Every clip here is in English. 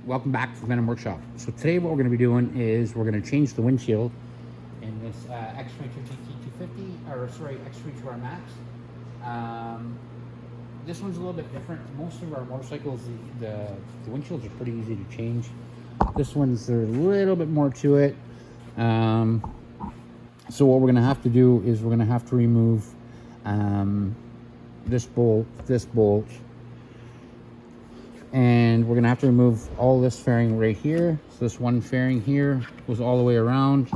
welcome back to the Venom Workshop. So today what we're going to be doing is we're going to change the windshield in this X22R X22R Max. This one's a little bit different. Most of our motorcycles, the windshields are pretty easy to change. This one's, there's a little bit more to it. So what we're going to have to do is we're going to have to remove this bolt, and we're going to have to remove all this fairing right here. So this one fairing here goes all the way around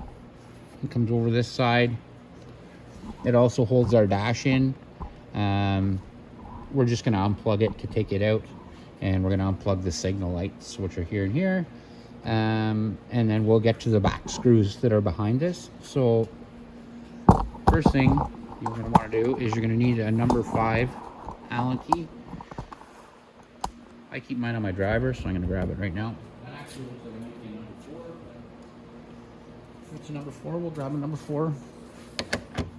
and comes over this side. It also holds our dash in. We're just going to unplug it to take it out, and we're going to unplug the signal lights, which are here and here. And then we'll get to the back screws that are behind this. So first thing you're going to want to do is you're going to need a number 5 Allen key. I keep mine on my driver, so I'm going to grab it right now. That actually looks like it might be a number 4. If it's a number 4, we'll grab a number 4.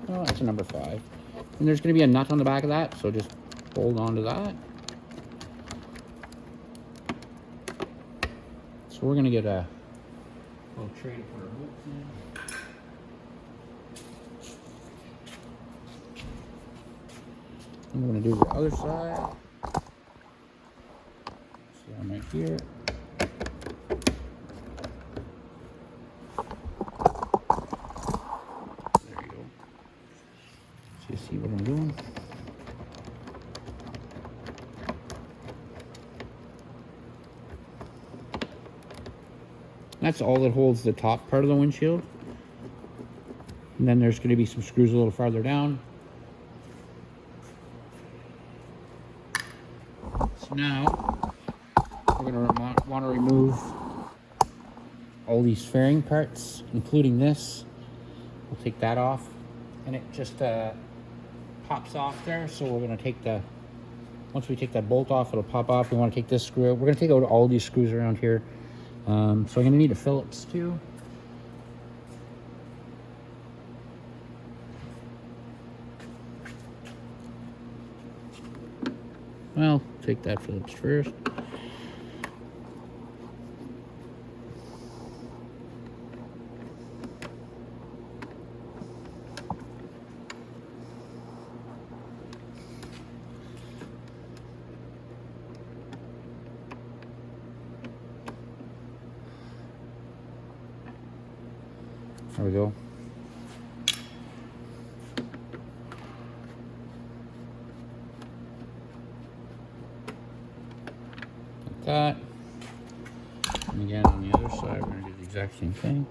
Oh, that's a number 5. And there's going to be a nut on the back of that, so just hold on to that. So we're going to get a little tray to put our bolts in. I'm going to do the other side. So I'm right here. There you go. So you see what I'm doing. That's all that holds the top part of the windshield. And then there's going to be some screws a little farther down. So now we're going to want to remove all these fairing parts, including this. We'll take that off, and it just pops off there. So we're going to take once we take that bolt off, it'll pop off. We want to take this screw out. We're going to take out all these screws around here. So I'm going to need a Phillips too. Well, take that Phillips first. There we go. Like that. And again on the other side, we're going to do the exact same thing.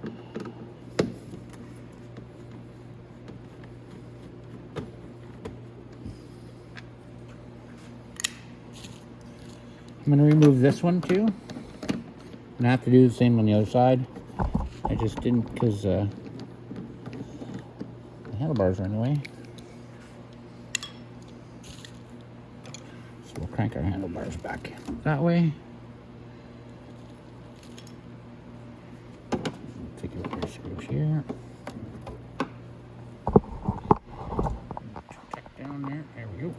I'm going to remove this one too. And I have to do the same on the other side. I just didn't because the handlebars are in the way. So we'll crank our handlebars back that way. Take out your screws here. Check down there. There we go.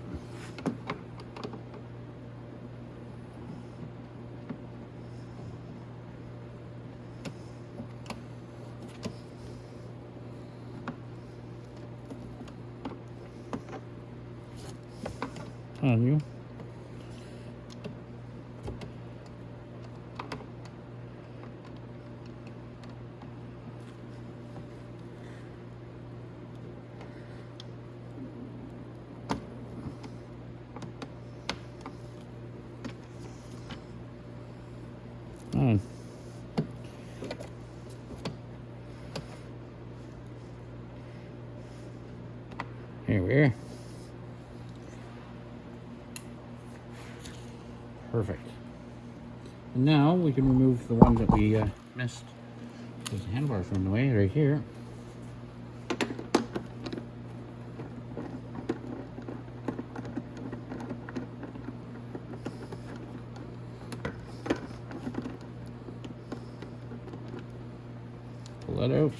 On you. On. Here we are. Perfect. And now we can remove the ones that we missed. There's the handlebars from the way right here. Pull that out.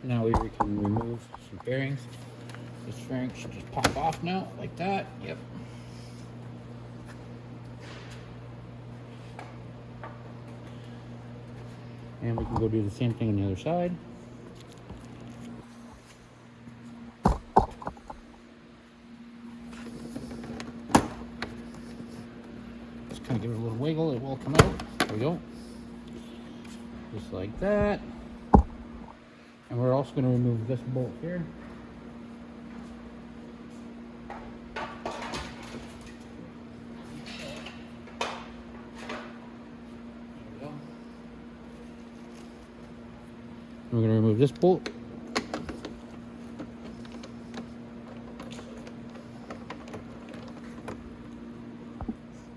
Now we can remove some fairings. This fairing should just pop off now, like that. Yep. And we can go do the same thing on the other side. Just kind of give it a little wiggle, it will come out. There we go. Just like that. And we're also going to remove this bolt here. We're going to remove this bolt.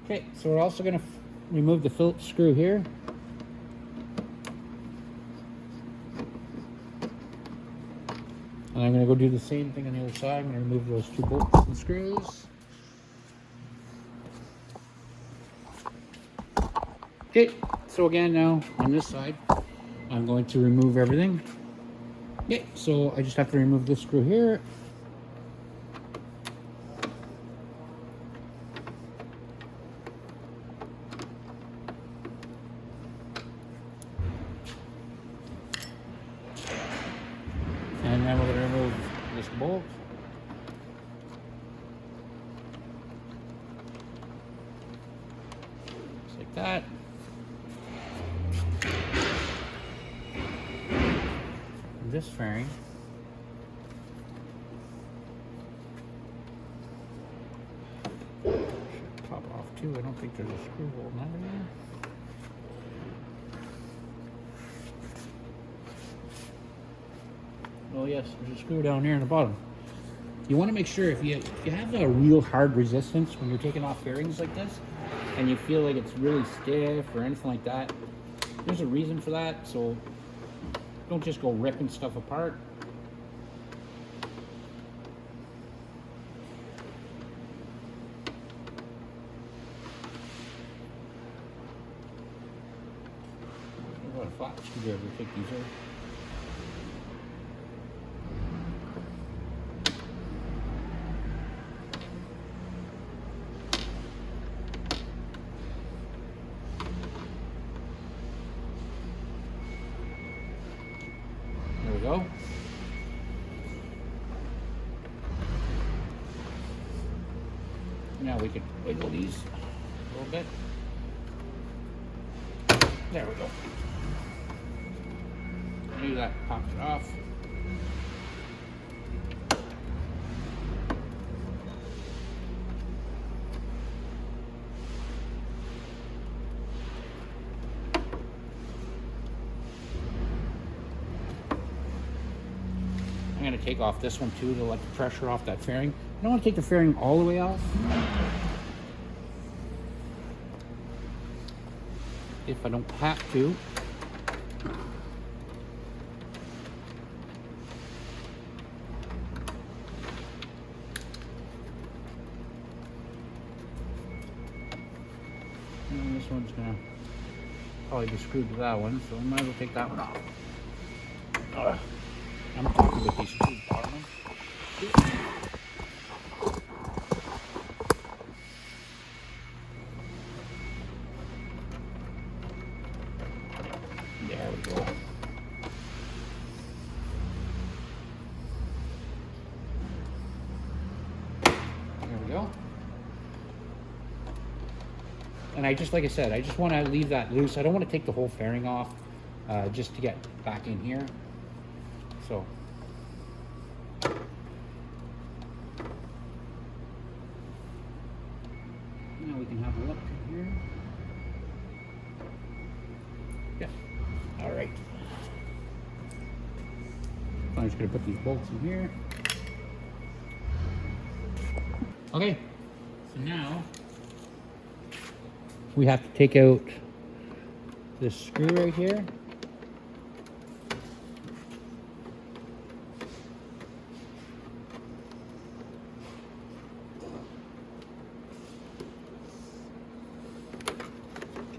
Okay, so we're also going to remove the Phillips screw here. And I'm going to go do the same thing on the other side. I'm going to remove those two bolts and screws. Okay, so again now on this side, I'm going to remove everything. Okay, so I just have to remove this screw here. And then we're going to remove this bolt. Just like that. This fairing should pop off too. I don't think there's a screw hole in there. Oh yes, there's a screw down here in the bottom. You want to make sure if you have a real hard resistance when you're taking off fairings like this, and you feel like it's really stiff or anything like that, there's a reason for that. So don't just go ripping stuff apart. I've got a flat screwdriver to take these out. Go. Now we can wiggle these a little bit. There we go. I knew that popped it off. I'm going to take off this one too to let the pressure off that fairing. I don't want to take the fairing all the way off. If I don't have to. And this one's going to probably be screwed to that one, so I might as well take that one off. I'm talking with these screws bottom ones. There we go. There we go. And I just, like I said, I just want to leave that loose. I don't want to take the whole fairing off just to get back in here. So now we can have a look here. Yeah. All right. I'm just going to put these bolts in here. Okay. So now we have to take out this screw right here.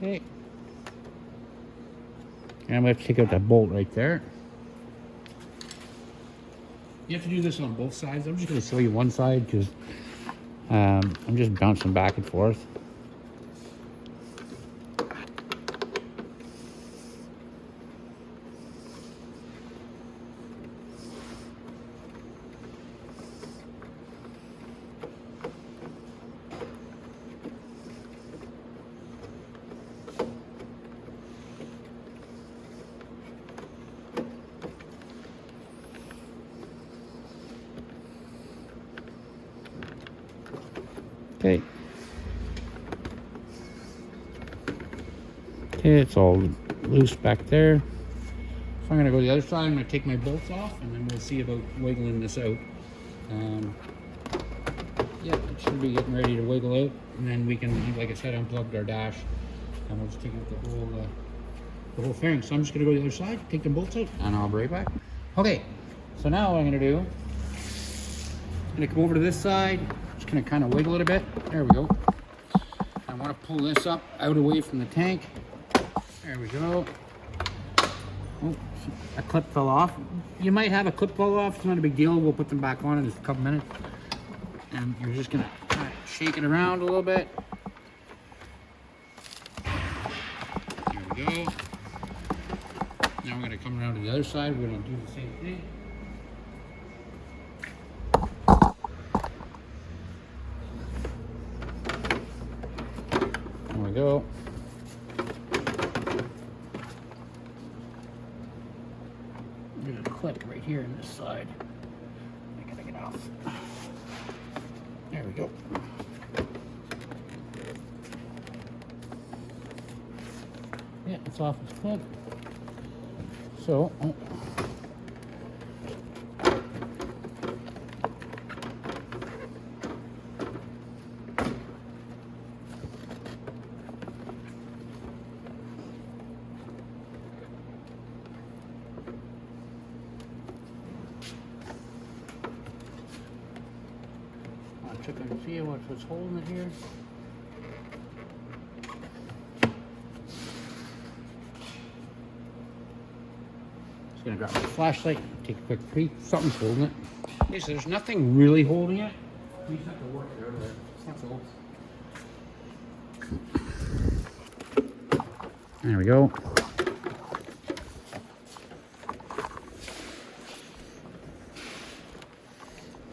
Okay. And I'm going to take out that bolt right there. You have to do this on both sides. I'm just going to show you one side because I'm just bouncing back and forth. Okay, it's all loose back there. So I'm gonna go to the other side. I'm gonna take my bolts off, and then we'll see about wiggling this out. Yeah, it should be getting ready to wiggle out, and then we can, like I said, unplug our dash, and we'll just take out the whole fairing. So I'm just gonna go to the other side, take the bolts out, and I'll be right back. Okay, so now what I'm gonna do, I'm gonna come over to this side, just gonna kind of wiggle it a bit. There we go. I want to pull this up out away from the tank. There we go. Oh, a clip fell off. You might have a clip fall off. It's not a big deal. We'll put them back on in just a couple minutes. And you're just gonna kind of shake it around a little bit. There we go. Now we're gonna come around to the other side. We're gonna do the same thing. There we go. There's a clip right here in this side. I gotta get off. There we go. Yeah, it's off its clip. So, check and see what's holding it here. Just gonna grab my flashlight, take a quick peek. Something's holding it. Okay, so there's nothing really holding it. We just have to work it out of there. That's all. There we go.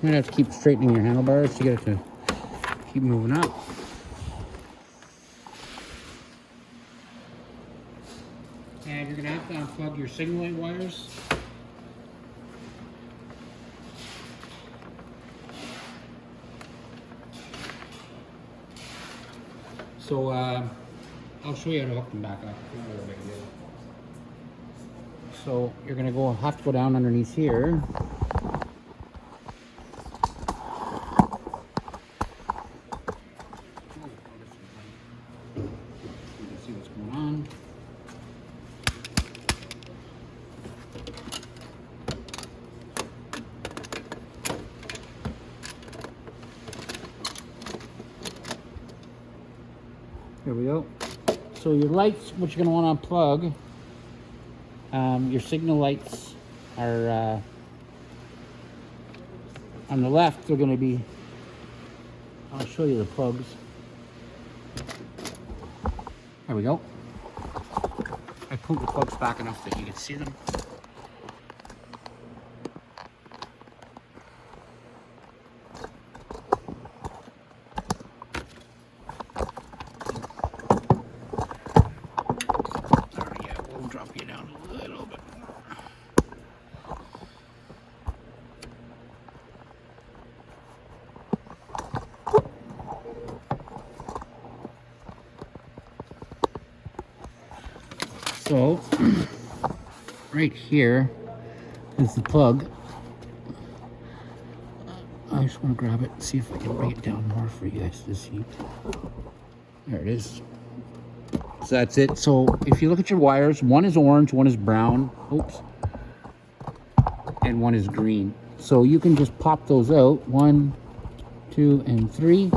You're gonna have to keep straightening your handlebars to get it to keep moving up. And you're gonna have to unplug your signal light wires. So I'll show you how to hook them back up. So you're gonna have to go down underneath here. See what's going on. There we go. So your lights, what you're going to want to unplug, your signal lights are on the left. They're going to be, I'll show you the plugs. There we go. I pulled the plugs back enough that you can see them. Drop you down a little bit more. So, right here is the plug. I just want to grab it and see if I can bring it down more for you guys to see. There it is. So that's it. So if you look at your wires, one is orange, one is brown, oops, and one is green. So you can just pop those out, 1, 2, and 3,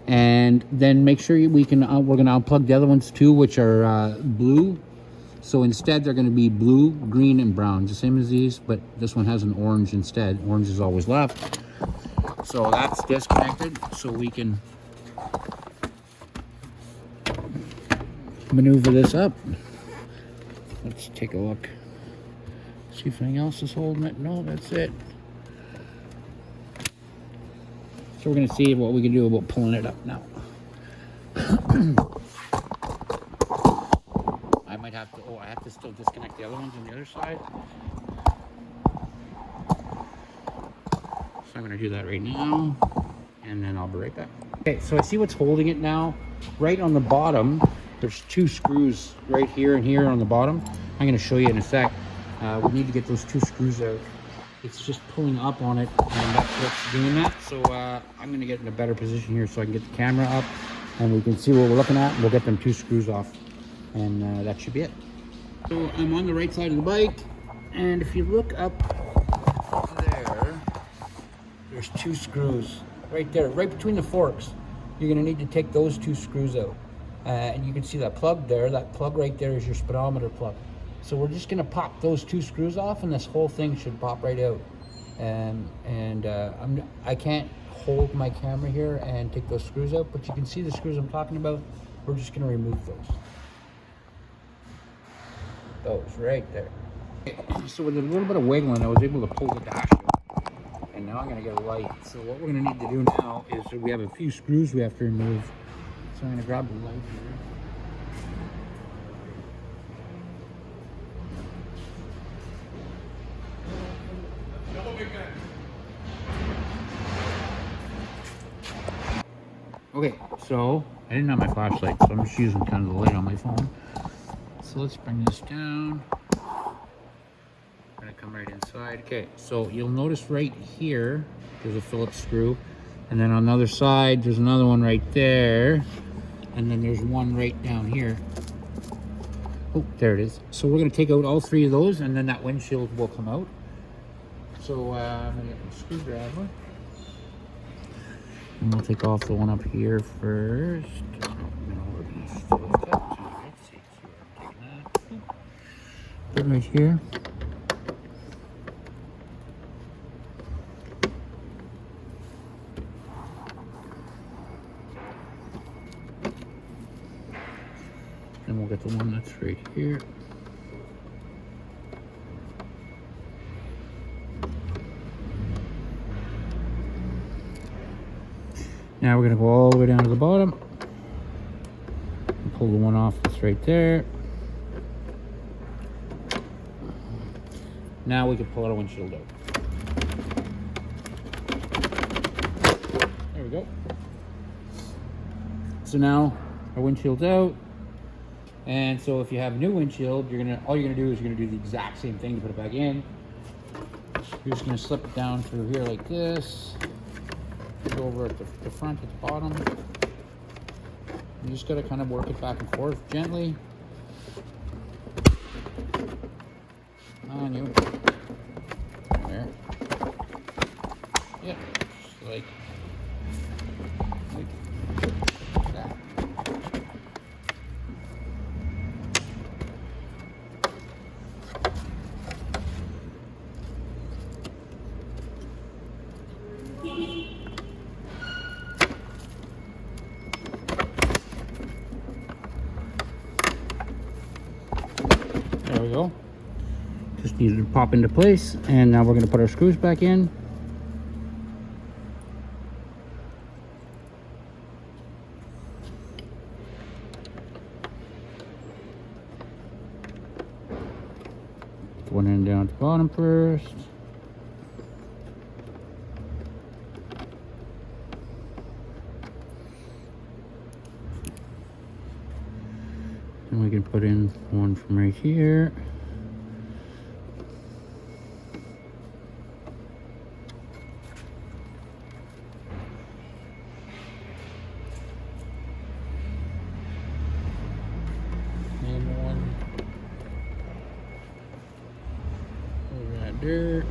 and then make sure we're going to unplug the other ones too, which are blue. So instead they're going to be blue, green, and brown, the same as these, but this one has an orange instead. Orange is always left. So that's disconnected, so we can maneuver this up. Let's take a look. See if anything else is holding it. No, that's it. So we're going to see what we can do about pulling it up now. I might have to, I have to still disconnect the other ones on the other side. So I'm going to do that right now, and then I'll be right back. Okay, so I see what's holding it now. Right on the bottom There's 2 screws right here and here on the bottom. I'm going to show you in a sec. We need to get those 2 screws out. It's just pulling up on it, and that's what's doing that. So I'm going to get in a better position here so I can get the camera up and we can see what we're looking at. We'll get them 2 screws off, and that should be it. So I'm on the right side of the bike, and if you look up there, there's 2 screws right there, right between the forks. You're going to need to take those 2 screws out. And you can see that plug there. That plug right there is your speedometer plug. So we're just going to pop those 2 screws off, and this whole thing should pop right out. I can't hold my camera here and take those screws out, but you can see the screws I'm talking about. We're just going to remove those right there. So with a little bit of wiggling, I was able to pull the dash out, and now I'm going to get a light. So what we're going to need to do now is we have a few screws we have to remove. So I'm going to grab the light here. Okay, so I didn't have my flashlight, so I'm just using kind of the light on my phone. So let's bring this down. I'm gonna come right inside. Okay, so you'll notice right here, there's a Phillips screw. And then on the other side, there's another one right there. And then there's one right down here. Oh, there it is. So we're gonna take out all 3 of those, and then that windshield will come out. So I'm gonna get my screwdriver. And we'll take off the one up here first. Put it right here. And we'll get the one that's right here. Now we're going to go all the way down to the bottom and pull the one off that's right there. Now we can pull our windshield out. There we go. So now our windshield's out. And so if you have a new windshield, all you're gonna do is you're gonna do the exact same thing to put it back in. You're just gonna slip it down through here like this. Go over at the front, at the bottom. You just gotta kind of work it back and forth gently. On you. There. Yep. Just like that. There we go. Just needed to pop into place, and now we're going to put our screws back in. Put one end down at the bottom first. And we can put in one from right here. And one right there.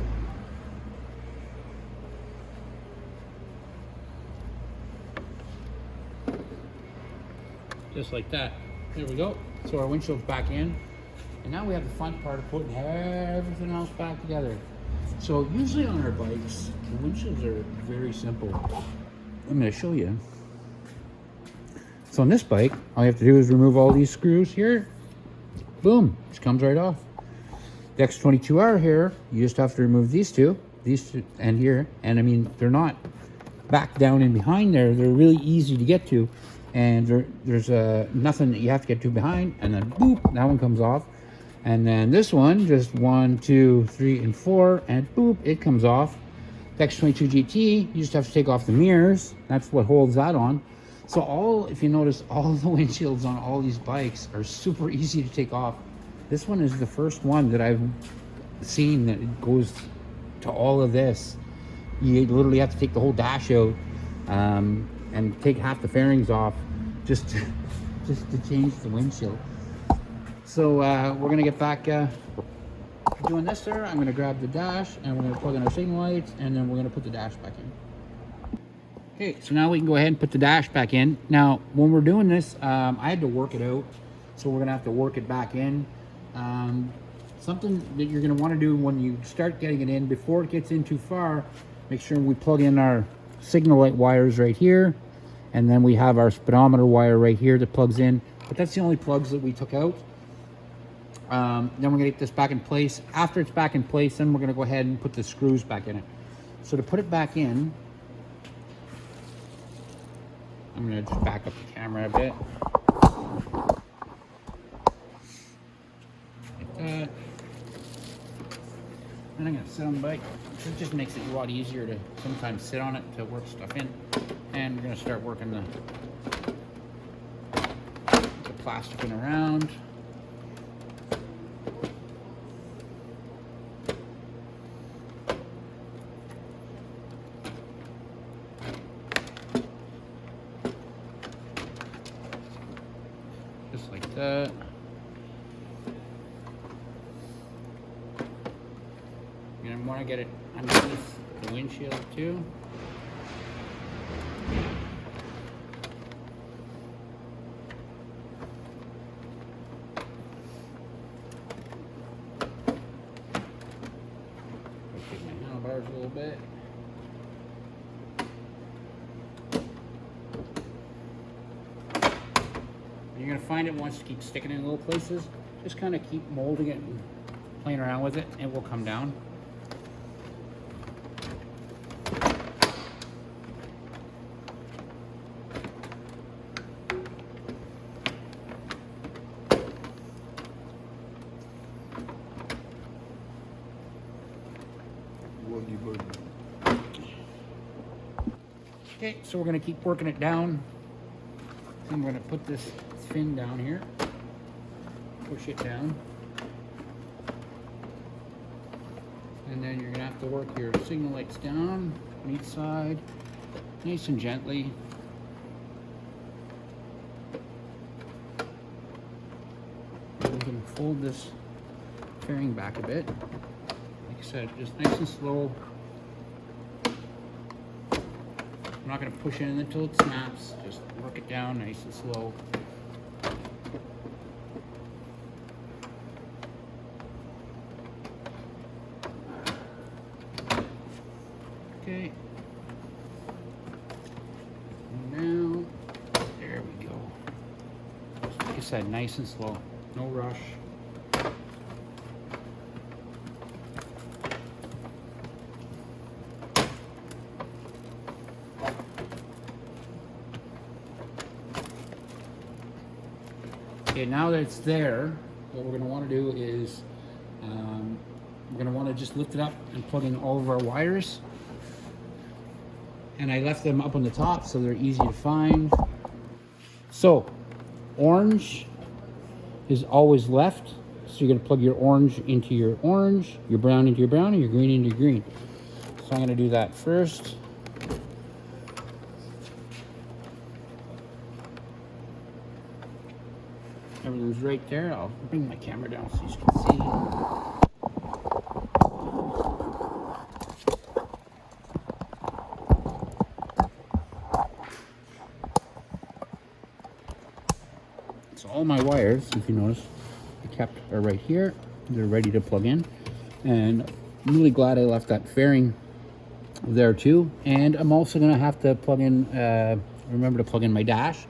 Just like that. There we go. So our windshield's back in, and now we have the fun part of putting everything else back together. So usually on our bikes, the windshields are very simple. I'm going to show you. So on this bike, all you have to do is remove all these screws here. Boom, just comes right off. The X22R here, you just have to remove these two, and here. And I mean, they're not back down in behind there. They're really easy to get to. And there's nothing that you have to get to behind, and then boop, that one comes off. And then this one, just 1, 2, 3, and 4, and boop, it comes off. The X22 GT, you just have to take off the mirrors. That's what holds that on. So if you notice, all the windshields on all these bikes are super easy to take off. This one is the first one that I've seen that it goes to all of this. You literally have to take the whole dash out and take half the fairings off just to change the windshield. So we're gonna get back doing this, sir. I'm gonna grab the dash and we're gonna plug in our signal lights, and then we're gonna put the dash back in. Okay, so now we can go ahead and put the dash back in. Now, when we're doing this, I had to work it out, so we're gonna have to work it back in. Something that you're gonna wanna do when you start getting it in, before it gets in too far, make sure we plug in our signal light wires right here, and then we have our speedometer wire right here that plugs in, but that's the only plugs that we took out. Then we're gonna get this back in place. After it's back in place, then we're gonna go ahead and put the screws back in it. So to put it back in, I'm gonna just back up the camera a bit. Like that. And I'm gonna sit on the bike. It just makes it a lot easier to sometimes sit on it to work stuff in. And we're gonna start working the plasticing around. Just like that. You're gonna want to get it underneath the windshield too. Rotate my handlebars a little bit. You're gonna find it wants to keep sticking in little places. Just kind of keep molding it and playing around with it, and it will come down. Okay, so we're gonna keep working it down. And we're gonna put this fin down here, push it down, and then you're gonna have to work your signal lights down on each side, nice and gently. And we can fold this fairing back a bit. Like I said, just nice and slow. I'm not going to push in until it snaps, just work it down nice and slow. Okay. And now, there we go. Like I said, nice and slow, no rush. Okay, now that it's there, what we're going to want to do is we're going to want to just lift it up and plug in all of our wires. And I left them up on the top so they're easy to find. So, orange is always left. So you're going to plug your orange into your orange, your brown into your brown, and your green into your green. So I'm going to do that first. Everything's right there. I'll bring my camera down so you can see. So all my wires, if you notice, are right here. They're ready to plug in. And I'm really glad I left that fairing there too. And I'm also going to have to plug in, remember to plug in my dash.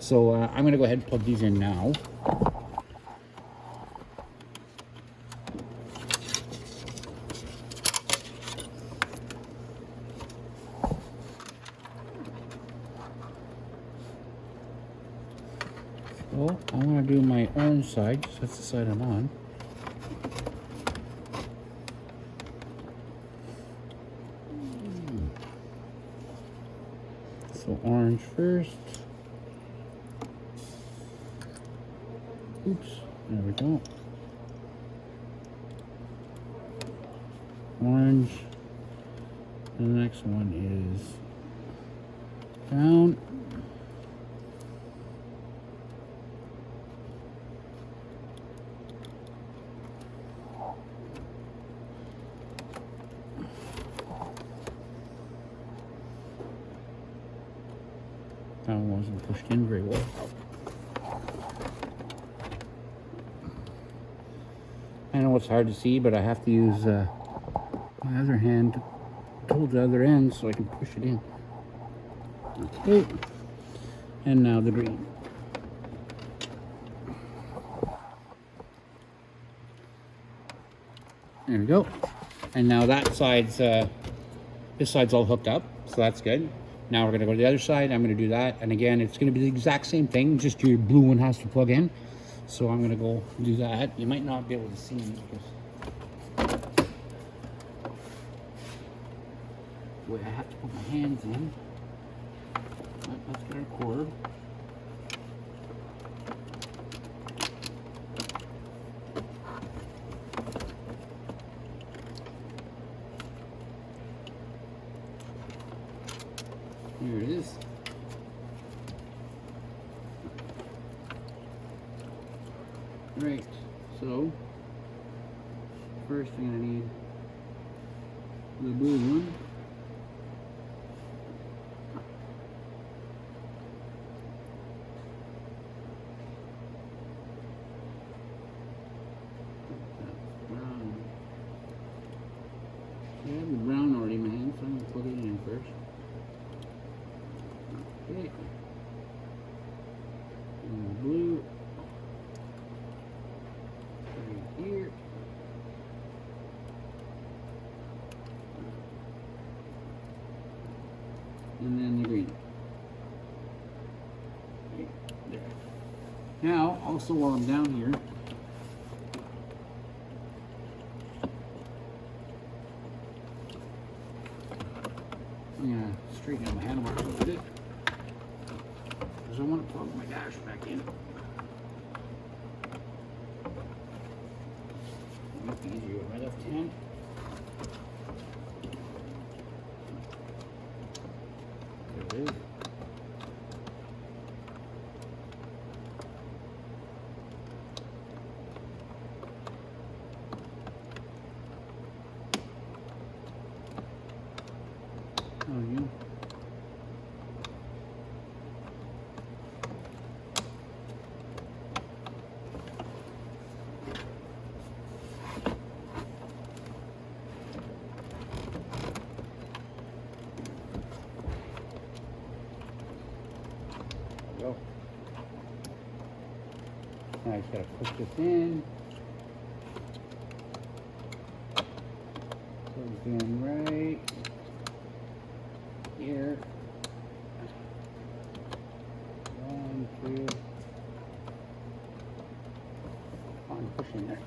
So I'm going to go ahead and plug these in now. So I'm going to do my orange side, because that's the side I'm on. So So orange first. Oops, there we go. Orange. And the next one is brown. That one wasn't pushed in very well. I know it's hard to see, but I have to use my other hand to hold the other end so I can push it in. Okay, and now the green. There we go. And now that side's, this side's all hooked up, so that's good. Now we're gonna go to the other side. I'm gonna do that. And again, it's gonna be the exact same thing, just your blue one has to plug in. So I'm gonna go do that. You might not be able to see me because the way I have to put my hands in. Right, let's get our cord. Here it is. Right, so first I'm going to need the blue one. That's brown. I have the brown already in my hand, so I'm going to plug it in first. Okay. And the blue. Here. And then the green. Okay, there. Now, also while I'm down here, I'm going to straighten out my handlebars a little bit because I want to plug my dash back in. Easier with my left hand. There it is. Oh, yeah. Go. Now I just gotta push this in. Goes in right here. 1, 2. I'm pushing there.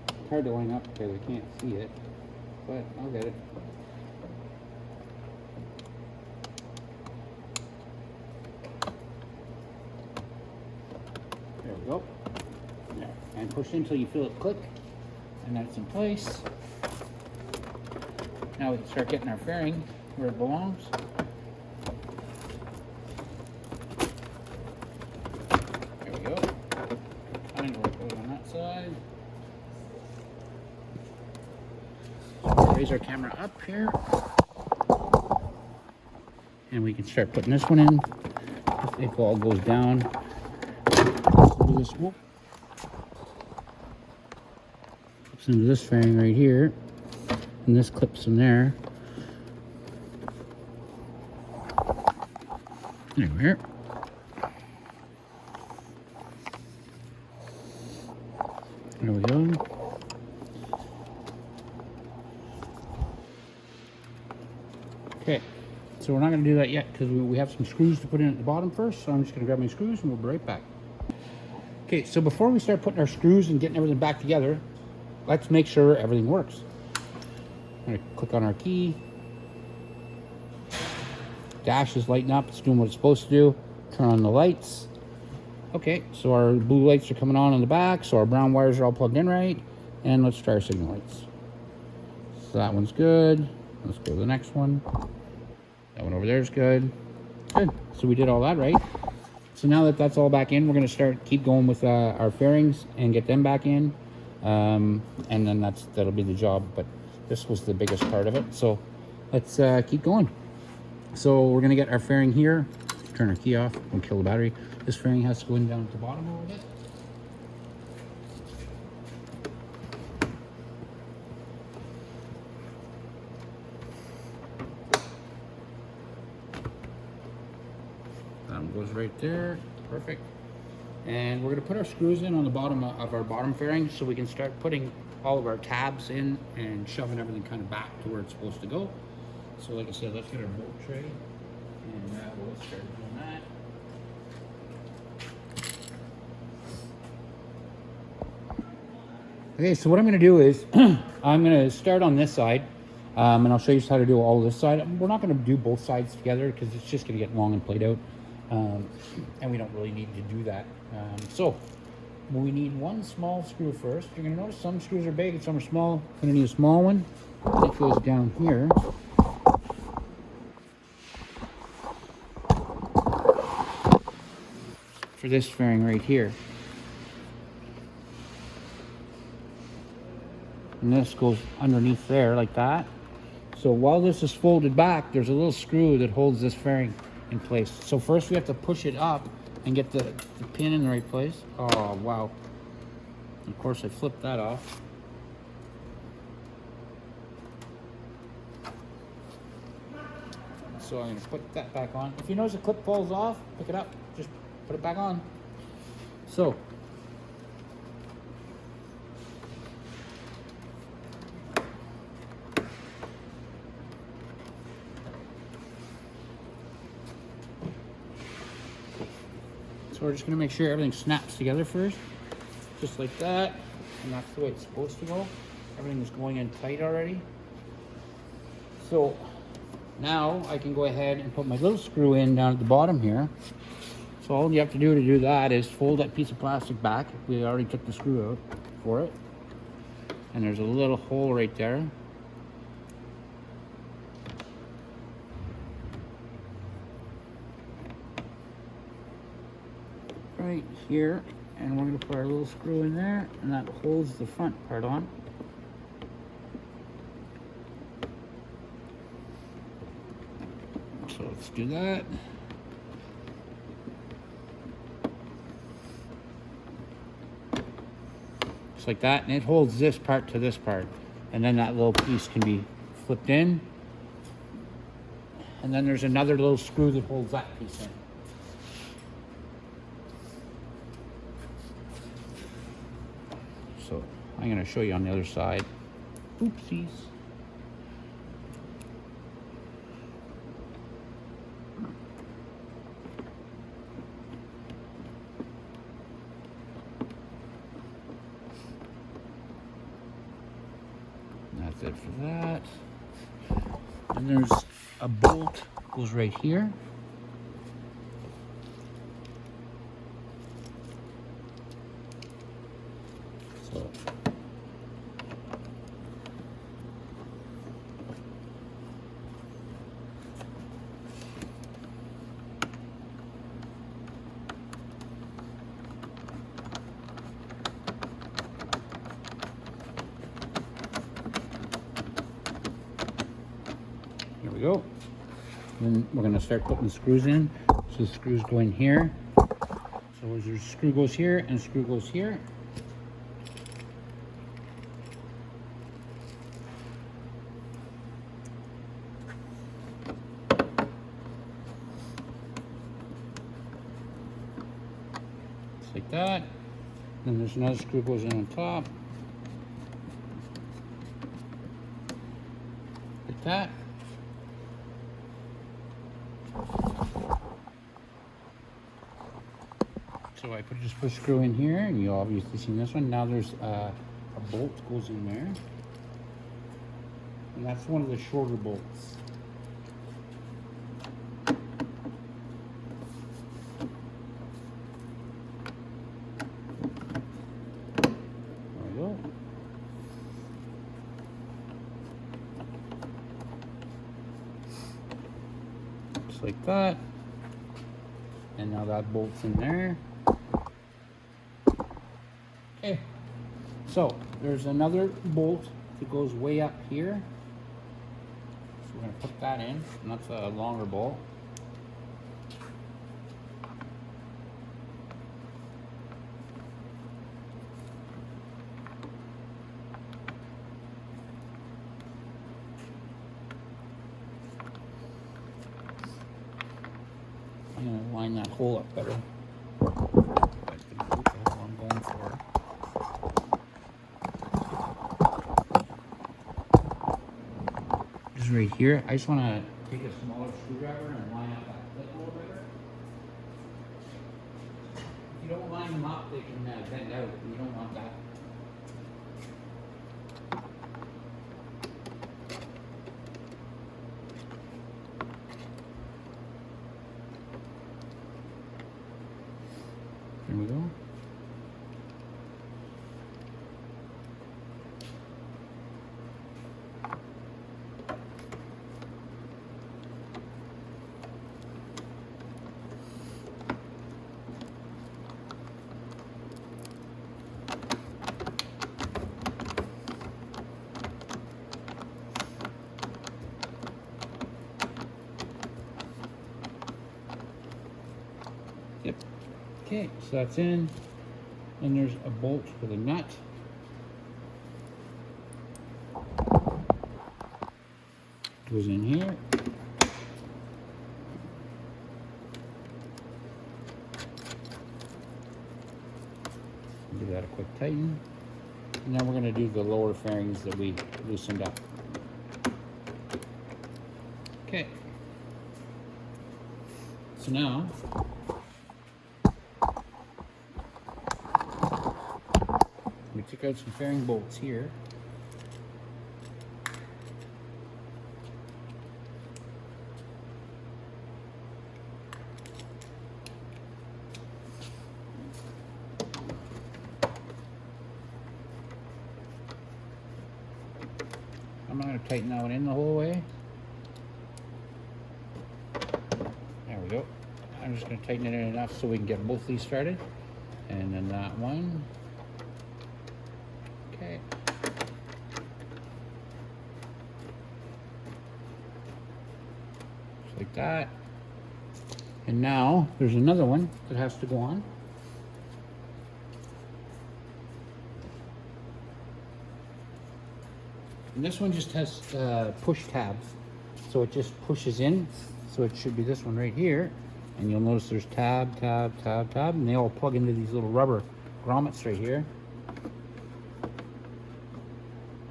It's hard to line up because I can't see it. But I'll get it. There we go. There. And push until you feel it click. And that's in place. Now we can start getting our fairing where it belongs. There we go. Find where it goes on that side. Raise our camera up here, and we can start putting this one in. It all goes down. Do this, whoop. Clips into this fairing right here, and this clips in there. There we are. There we go. Okay, so we're not going to do that yet because we have some screws to put in at the bottom first. So I'm just going to grab my screws and we'll be right back. Okay, so before we start putting our screws and getting everything back together, let's make sure everything works. I'm gonna click on our key. Dash is lighting up, it's doing what it's supposed to do. Turn on the lights. Okay, so our blue lights are coming on the back, so our brown wires are all plugged in right. And let's try our signal lights. So that one's good. Let's go to the next one. That one over there is good. Good, so we did all that right. So now that that's all back in, we're gonna keep going with our fairings and get them back in. And then that'll be the job, but this was the biggest part of it. So let's keep going. So we're gonna get our fairing here. Turn our key off, don't kill the battery. This fairing has to go in down at the bottom a little bit. That one goes right there, perfect. And we're gonna put our screws in on the bottom of our bottom fairing so we can start putting all of our tabs in and shoving everything kind of back to where it's supposed to go. So like I said, let's get our bolt tray and we'll start doing that. Okay, so what I'm gonna do is I'm gonna start on this side and I'll show you how to do all this side. We're not gonna do both sides together because it's just gonna get long and played out. And we don't really need to do that. So we need one small screw first. You're gonna notice some screws are big and some are small. We're gonna need a small one. It goes down here. For this fairing right here. And this goes underneath there like that. So while this is folded back, there's a little screw that holds this fairing in place. So first we have to push it up and get the pin in the right place. Oh, wow. Of course I flipped that off. So I'm gonna put that back on. If you notice the clip falls off, pick it up, just put it back on. So we're just gonna make sure everything snaps together first, just like that, and that's the way it's supposed to go. Everything is going in tight already. So now I can go ahead and put my little screw in down at the bottom here. So all you have to do that is fold that piece of plastic back. We already took the screw out for it. And there's a little hole right there. Right here, and we're going to put our little screw in there, and that holds the front part on. So let's do that. Just like that, and it holds this part to this part, and then that little piece can be flipped in, and then there's another little screw that holds that piece in. So I'm going to show you on the other side. Oopsies. That's it for that. And there's a bolt goes right here. So here we go. Then we're going to start putting the screws in. So the screws go in here. So your screw goes here and screw goes here. Just like that. Then there's another screw goes in on top. Like that. So I just put a screw in here, and you obviously seen this one. Now there's a bolt goes in there. And that's one of the shorter bolts. There we go. Just like that. And now that bolt's in there. Okay. So there's another bolt that goes way up here. So we're going to put that in, and that's a longer bolt. I'm going to line that hole up better. That's the hole I'm going for. Just right here, I just want to take a smaller screwdriver and line up that clip a little better. If you don't line them up, they can bend out, and you don't want that. There we go. Yep. Okay, so that's in. And there's a bolt with a nut. Goes in here. Give that a quick tighten. And now we're going to do the lower fairings that we loosened up. Okay. So now we took out some fairing bolts here. I'm not going to tighten that one in the whole way. There we go. I'm just going to tighten it in enough so we can get both these started. And then that one. Okay. Just like that. And now there's another one that has to go on. And this one just has push tabs. So it just pushes in. So it should be this one right here. And you'll notice there's tab, tab, tab, tab. And they all plug into these little rubber grommets right here.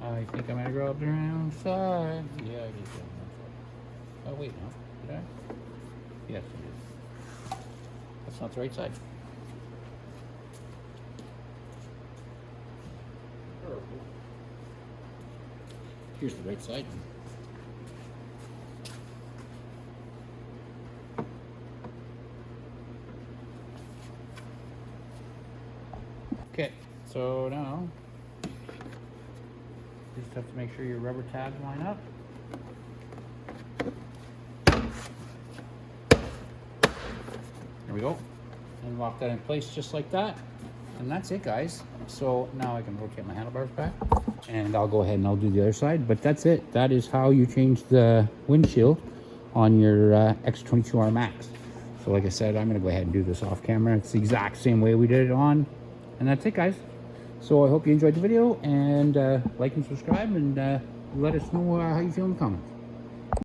I think I might have grabbed the wrong side. Yeah, I did. Oh, wait, no. Did I? Yes, I did. That's not the right side. Here's the right side. Okay, so now you just have to make sure your rubber tabs line up. There we go. And lock that in place just like that. And that's it, guys. So now I can rotate my handlebars back. And I'll go ahead and I'll do the other side. But that's it. That is how you change the windshield on your X22R Max. So like I said, I'm going to go ahead and do this off camera. It's the exact same way we did it on. And that's it, guys. So I hope you enjoyed the video. And like and subscribe. And let us know how you feel in the comments.